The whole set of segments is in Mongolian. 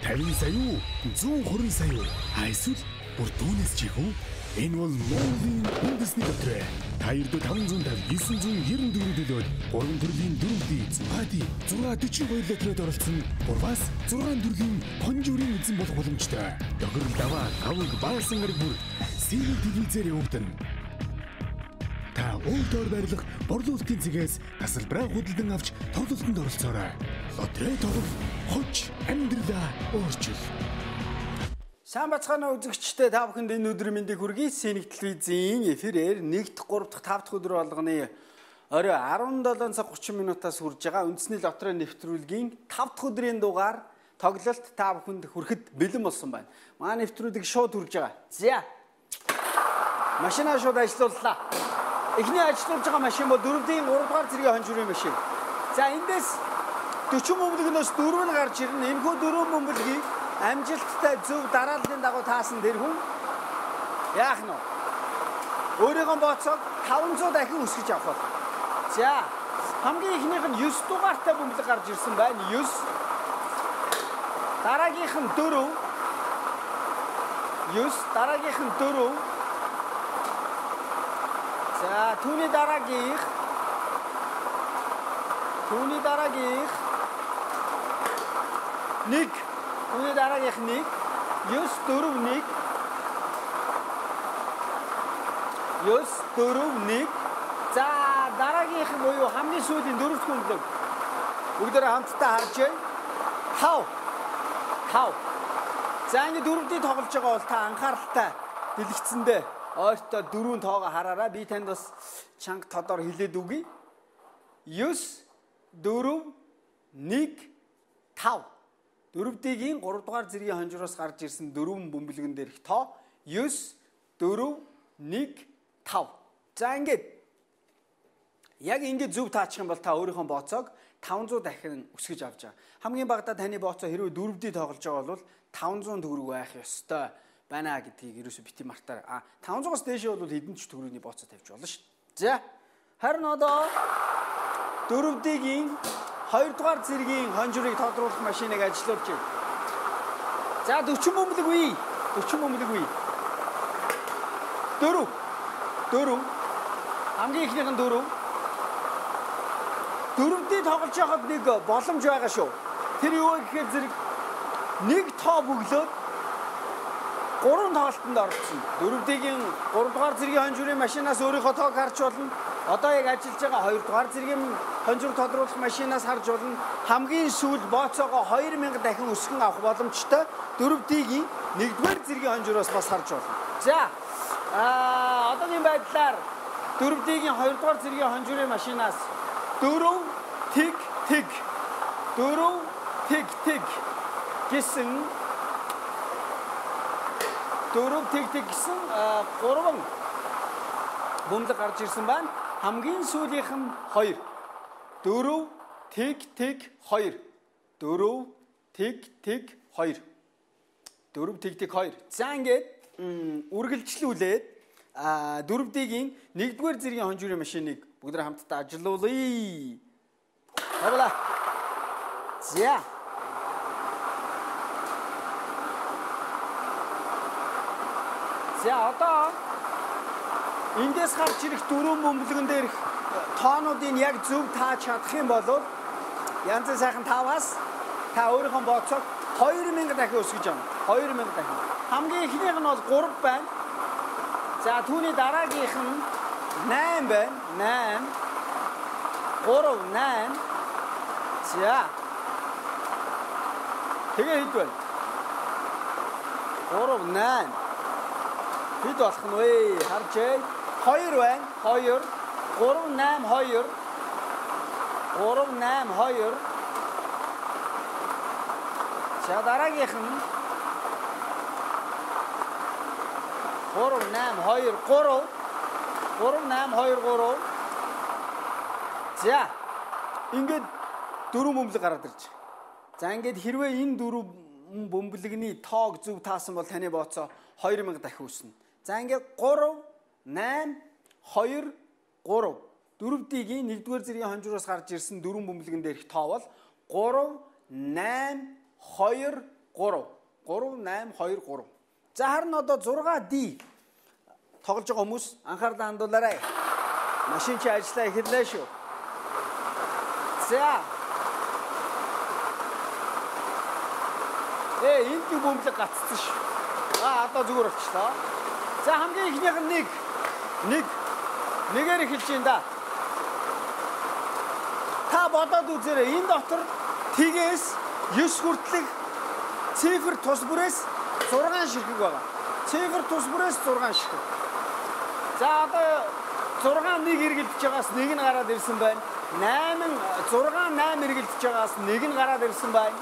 50 сая уу? 120 сая уу? Эсвэл бүр түүнээс ч их үү? Энэ бол Монголын үндэсний дотроо. Та ердөө 550 994 төлөөд 3 төрлийн дөрөвдий зугаати 642 литрээр оролцсон бургаас 6 төрлийн хонжуурын эзэн болох боломжтой. Дохирол даваа тавг баасан гараг бүр сэрэг телевизээр явагдана. Та өөртөө барилах борлуулалтын цэгээс тасалбараа худалдан авч тоглолтод оролцоорой. Лотерей тоглох хоч амьдралаа өөрчил. Сайн бацгаана үзэгчдээ та бүхэнд энэ өдрийн мэндийг хүргэе. Сэнэг телевизийн эфирээр 1-р, 3-р, 5-р өдөр болгоны орой 17 цаг 30 минутаас хүрж байгаа үндэсний лотерей нэвтрүүлгийн 5-р өдрийн дугаар тоглолт та бүхэнд хүрэхэд бэлэн болсон байна. Маа нэвтрүүлэг шууд хүрж байгаа. За. Машинаа шууд ажиллууллаа. Эхний ажиллуулж байгаа машин бол 4-ийн 3-р зэргийн хонжуурын машин. За эндээс 40 бөмбөлгнөөс 4 нь гарч ирнэ. Энэхүү 4 бөмбөлгийг амжилттай зөв дарааллын дагуу таасан тэр хүн яах нь вэ? Өөрийнхөө бооцоог 500 дахин өсгөж авах. За хамгийн ихнийх нь 9 дугаартай бөмбөлөг гарч ирсэн байна. 9. Дараагийнх нь 4. 9. Дараагийнх нь 4. За түүний дараагийнх 1. Үүний дараагийнх 1, 9, 4, 1. 9, 4, 1. За дараагийнх нь буюу хамгийн сүүлийн 4-р бөмбөлөг. Бүгдээрээ хамтдаа харж байна. 5. За ингэ дөрөвдөө тоглож байгаа бол та анхааралтай дэлгэцэндээ ойртоо 4 тоогоо хараарай. Би танд бас чанга тодор хэлээд үгэй. 9, 4, 1, 5. Дөрөвдгийн 3 дугаар зэргийн хонжроос гарч ирсэн 4 бөмбөлгөн дээрх тоо 9, 4, 1, 5. За ингээд яг ингээд зөв таачих юм бол та өөрийнхөө бооцоог 500 дахин өсгөж авч байгаа. Хамгийн багадаа таны бооцоо хэрвээ дөрөвдөө тоглож байгаа бол 500 төгрөг байх ёстой байна гэдгийг ерөөсө бити мартаарай. 500-аас дээш бол хэдэн ч төгрөгийн бооцоо тавьж болно шүү дээ. За харин одоо дөрөвдгийн 2 дугаар зэргийн хонжурыг тодруулах машиныг ажиллуулж байна. За 40 бөмбөлөг үе. 40 бөмбөлөг үе. 4. Хамгийн ихнийх нь 4. Дөрөвдөө тоглож байхад нэг боломж байгаа шүү. Тэр юу гэхээр зэрэг нэг тоо бөглөөд 3 тоглолтод орсон. Дөрөвдгийн 3 дугаар зэргийн хонжурын машинаас өөрийнхөө тоог харж болно. Одоо яг ажиллаж байгаа 2 дугаар зэргийн хонжуур тодруулах машинаас харж болно. Хамгийн сүүл бооцоогоо 2000 дахин өсгөн авах боломжтой. Дөрөвдгийн 1-р зэргийн хонжуураас бас харж болно. За одоогийн байдлаар дөрөвдгийн 2 дугаар зэргийн хонжуурын машинаас 4 тэг гэсэн 4 тэг гэсэн 3 бөмбөлөг гарч ирсэн байна. Хамгийн сүүлийнх нь 2. 4 тэг 2. 4 тэг 2. За ингээд үргэлжлүүлээд дөрөвдгийн 1-р зэргийн хонжуурын машиныг бүгдээ хамтдаа ажиллуулъя. Хавла. За. За одоо эндээс гарч ирэх 4 бөмбөлгөн дээрх тоонуудыг яг зөв тааж чадах юм бол янзын сайхан 5-аас та өөрийнхөө бооцоог 2000 дахин өсгөж авна. 2000 дахин. Хамгийн ихнийх нь бол 3 байна. За түүний дараагийнх нь 8 байна. 8. 8. За. Тэгээ хэд байна? 3, 8. Хэд болох нь вэ? Харж ээ. 2 байна. 2. 3, 8, 2. 3, 8, 2. За дараагийнх нь 3, 8, 2, 3. 3, 8, 2, 3. За. Ингээд 4 бөмбөлөг гараад ирж байна. За ингээд хэрвээ энэ 4 бөмбөлөгний тоог зөв таасан бол таны бооцоо 2000 дахин өснө. За ингээд 3, 8, 2, 3. Дөрөвдгийн 1-р зэргийн хонжуураас гарч ирсэн 4 бөмбөлгөн дээрх тоо бол 3, 8, 2, 3. 8, 2, 3. За харин одоо 6D тоглож байгаа хүмүүс анхаарлаа хандуулаарай. Машин чи ажиллаа эхэллээ шүү. За. Энд нэг бөмбөлөг гацсан шүү. Одоо зүгээр болчихлоо. За хамгийн ихнийх нь нэгээр эхэлж байна да. Та бодоод үзээрэй. Энэ дотор тгээс 9 хүртэлх цифр тус бүрээс 6 ширхэг байгаа. Цифр тус бүрээс 6 ширхэг. За одоо 6 нэг эргэлдэж байгаас нэг нь гараад ирсэн байна. 8 эргэлдэж байгаас нэг нь гараад ирсэн байна.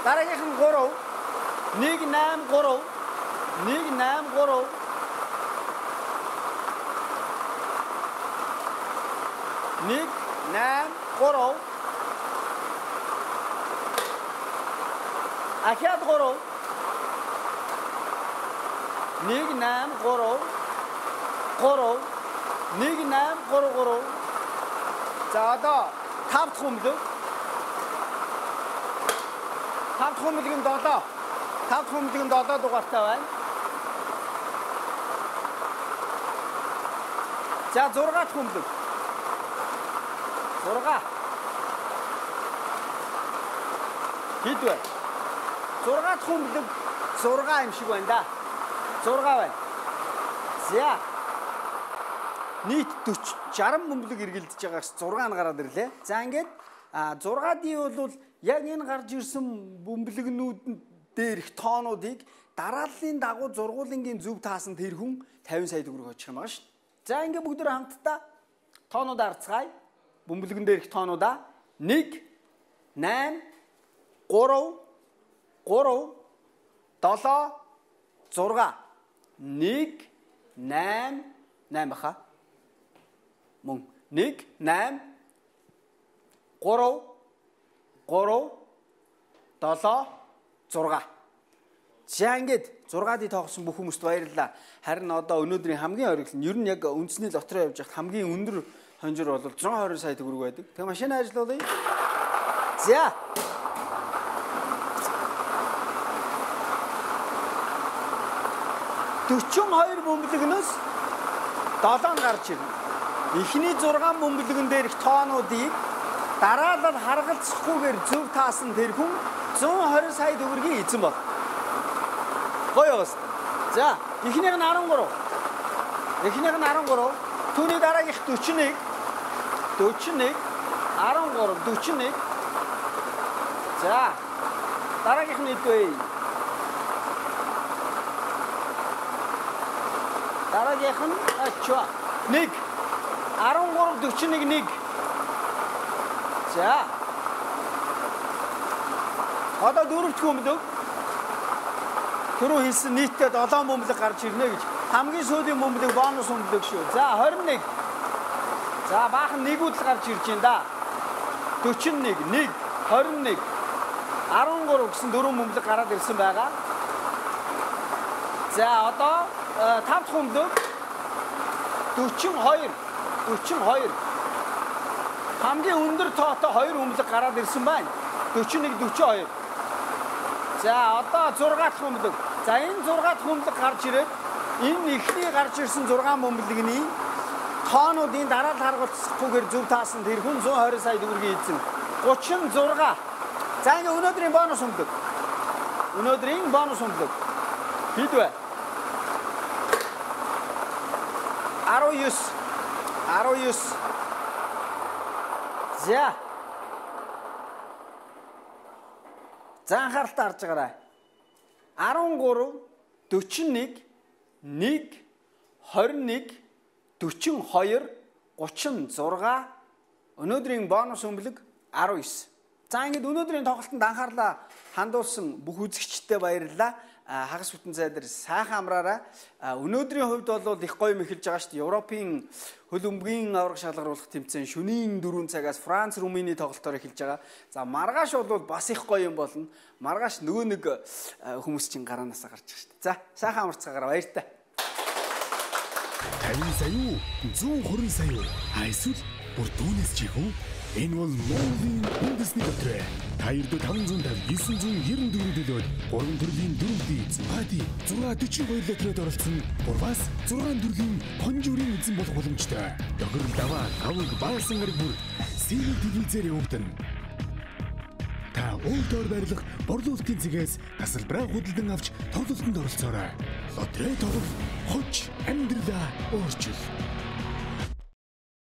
Дараагийнх нь 3. 1 8 3. 1 8 3. Нэг 8 3. Ахиад 3. 1 8 3. 3. 1 8 3 3. За одоо 5 дахь бөмбөлөг. 5 дахь бөмбөлөг нь 7. 5 дахь бөмбөлөг нь 7 дугаартай байна. За 6 дахь бөмбөлөг. 6. Хэд вэ? 6 дахь бөмбөлөг 6 юм шиг байна да. 6 байна. За. Нийт 60 бөмбөлөг эргэлдэж байгаас 6 нь гараад ирлээ. За ингээд 6D бол яг энэ гарч ирсэн бөмбөлөгнүүд дээрх тоонуудыг дарааллын дагуу зургуулынгийн зөв таасан тэр хүн 50 сая төгрөг очих юм байгаа шүү. За ингээд бүгд хамтдаа тоонуудаа харцгаая. Бөмбөлөгн дээрх тоонуудаа 1 8 3 3 7 6 1 8 8 баха. Мөн 1 8 3 3 7 6. За ингээд 6D тоглосон бүх хүмүүст баярлалаа. Харин одоо өнөөдрийн хамгийн оргил нь ер нь яг үндэсний лотерей явж байхад хамгийн өндөр хонжир бол 120 сая төгрөг байдаг. Тэгээ машин ажиллуулъя. За. $42 бөмбөлөгнөөс 7 нь гарч ирнэ. Эхний 6 бөмбөлөгн дээрх тоонуудыг дараалал харгалзахгүйгээр зөв таасан тэр хүн 120 сая төгрөгийн эзэн бол. Гоё бас. За, эхнийх нь 13. Эхнийх нь 13. Түүний дараагийнх 41. 41 13 41. За. Дараагийнх нь хэд вэ? Дараагийнх нь ачаа 1 13 41 1. За. Одоо дөрөвт бөмбөлөг. Түрүү хэлсэн нийтдээ 7 бөмбөлөг гарч ирнэ гэж. Хамгийн сүүлийн бөмбөлөг бонус бөмбөлөг шүү. За 21. За баахан нэгүүд л гарч ирж байна да. 41 1 21 13 гэсэн дөрвөн бөмбөлөг гараад ирсэн байгаа. За одоо 5 дахь бөмбөлөг 42 42 хамгийн өндөр тоотой 2 бөмбөлөг гараад ирсэн байна. 41 42. За одоо 6 дахь бөмбөлөг. За энэ 6 дахь бөмбөлөг гарч ирээд энэ ихний гарч ирсэн 6 бөмбөлөгний тоонуудын дараалал харгалзахгүйгээр зөв таасан тэр хүн 120 сая төгрөгийн эзэн. 36. За ингээ өнөөдрийн бонус бөмбөлөг. Өнөөдрийн бонус бөмбөлөг. Хэд вэ? 19. 19. За. За анхааралтай харж байгаарай. 13 41 1 21 42 36 өнөөдрийн бонус бөмбөлөг 19. За ингээд өнөөдрийн тоглолтод анхаарлаа хандуулсан бүх үзэгчдэд баярлалаа. Хагас бүтэн зайдар сайхан амраарай. Өнөөдрийн хувьд бол их гоё юм эхэлж байгаа шүү дээ. Европын хөл өмгийн авраг шалгаруулах тэмцээн шөнийн 4 цагаас Франц, Румыны тоглолтоор эхэлж байгаа. За маргааш бол бас их гоё юм болно. Маргааш нөгөө нэг хүмүүс чинь гараанаас гарч байгаа шүү дээ. За сайхан амарцгаагаараа баяртай. 50 сая юу? 120 сая юу? Эсвэл бүр түүнээс чих үү? Энэ бол Монголын үндэсний дотроо. 2,550 994 төлөөд 3 төрлийн дөрөвдөө эзэн Бади 642 литрээр оролцсон. Бурвас 6 төрлийн хонжуурын эзэн болох боломжтой. Догор даваа авиг баасан гараг бүр сэрэг телевизээр явагдана. Та өөртөө барилах борлуулалтын цэгээс тасалбараа худалдан авч тоглолтод оролцоорой. Лотерей тоглох хоч амьдралаа өөрчил.